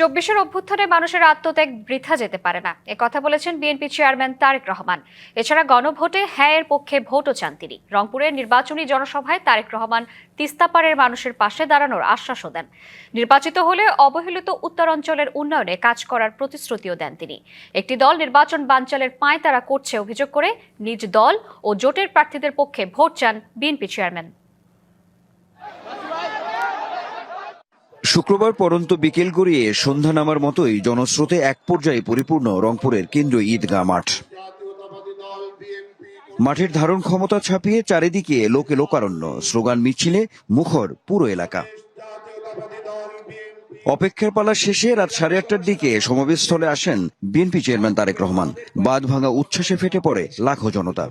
চব্বিশের অভ্যুত্থানে মানুষের আত্মত্যাগ বৃথা যেতে পারে না, কথা বলেছেন বিএনপি চেয়ারম্যান তারেক রহমান। এছাড়া গণভোটে হ্যাঁ এর পক্ষে ভোটও চান তিনি। রংপুরের নির্বাচনী জনসভায় তারেক রহমান তিস্তাপাড়ের মানুষের পাশে দাঁড়ানোর আশ্বাসও দেন। নির্বাচিত হলে অবহেলিত উত্তরাঞ্চলের উন্নয়নে কাজ করার প্রতিশ্রুতিও দেন তিনি। একটি দল নির্বাচন বানচালের পাঁয়তারা করছে অভিযোগ করে নিজ দল ও জোটের প্রার্থীদের পক্ষে ভোট চান বিএনপি চেয়ারম্যান। শুক্রবার পরন্ত বিকেল গড়িয়ে সন্ধ্যা নামার মতোই জনস্রোতে এক পর্যায়ে পরিপূর্ণ রংপুরের কেন্দ্রীয় ঈদগাহ মাঠ। মাঠের ধারণ ক্ষমতা ছাপিয়ে চারিদিকে লোকে লোকারণ্য, স্লোগান মিছিলে মুখর পুরো এলাকা। অপেক্ষার পালা শেষে রাত 8:30টার দিকে সমাবেশস্থলে আসেন বিএনপি চেয়ারম্যান তারেক রহমান। বাঁধ ভাঙা উচ্ছ্বাসে ফেটে পড়ে লাখো জনতা।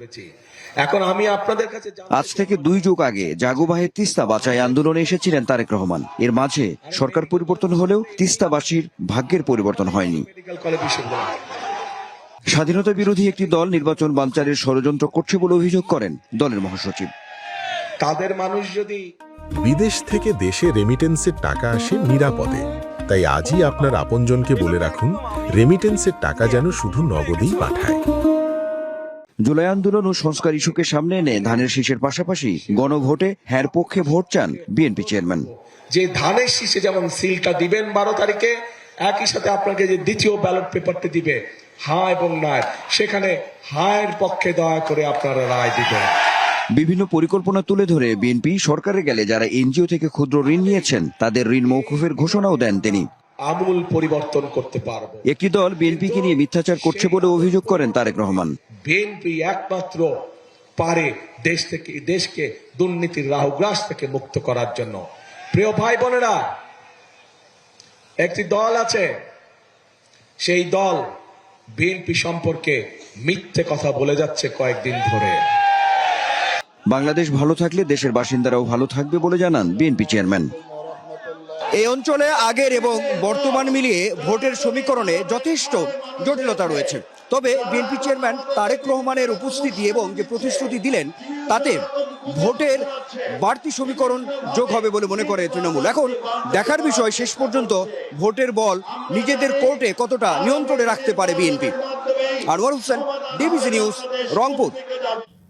এখন আমি আপনাদের কাছে আজ থেকে 2 যুগ আগে জাগুবাহে তিস্তা বাঁচাই আন্দোলনে এসেছিলেন তারেক রহমান। এর মাঝে সরকার পরিবর্তন হলেও তিস্তাবাসীর ভাগ্যের পরিবর্তন হয়নি। স্বাধীনতা বিরোধী একটি দল নির্বাচন বানচালের ষড়যন্ত্র করছে বলে অভিযোগ করেন দলের মহাসচিব। তাদের মানুষ যদি বিদেশ থেকে দেশে রেমিটেন্সের টাকা আসে নিরাপদে, তাই আজই আপনার আপনজনকে বলে রাখুন রেমিটেন্সের টাকা যেন শুধু নগদেই পাঠায়। জুলাই আন্দোলন ও সংস্কার ইস্যুকে সামনে এনে ধানের শীষের পাশাপাশি গণভোটে হ্যার পক্ষে ভোট চান বিএনপি চেয়ারম্যান। যে ধানের শীষে যেমন সিলটা দিবেন 12 তারিখে, একই সাথে আপনাকে যে দ্বিতীয় ব্যালট পেপারটি দিবে হ্যাঁ এবং না, সেখানে হায়ের পক্ষে দয়া করে আপনারা রায় দিবেন। বিভিন্ন পরিকল্পনা তুলে ধরে বিএনপি সরকারে গেলে যারা এনজিও থেকে ক্ষুদ্র ঋণ নিয়েছেন তাদের ঋণ মওকুফের ঘোষণাও দেন তিনি। আমূল পরিবর্তন করতে পারবো। একটি দল বিএনপিকে নিয়ে মিথ্যাচার করছে বলে অভিযোগ করেন তারেক রহমান। বিএনপি একমাত্র পারে দেশকে দুর্নীতির রাহুগ্রাস থেকে মুক্ত করার জন্য। প্রিয় ভাই বোনেরা, একটি দল আছে, সেই দল বিএনপি সম্পর্কে মিথ্যে কথা বলে যাচ্ছে কয়েকদিন ধরে। বাংলাদেশ ভালো থাকলে দেশের বাসিন্দারাও ভালো থাকবে বলে জানান বিএনপি চেয়ারম্যান। এই অঞ্চলে আগের এবং বর্তমান মিলিয়ে ভোটের সমীকরণে যথেষ্ট জটিলতা রয়েছে। তবে বিএনপি চেয়ারম্যান তারেক রহমানের উপস্থিতি এবং যে প্রতিশ্রুতি দিলেন তাতে ভোটের বাড়তি সমীকরণ যোগ হবে বলে মনে করে তৃণমূল। এখন দেখার বিষয় শেষ পর্যন্ত ভোটের বল নিজেদের কোর্টে কতটা নিয়ন্ত্রণে রাখতে পারে BNP. Anwar Hossain, DBC news, Rangpur.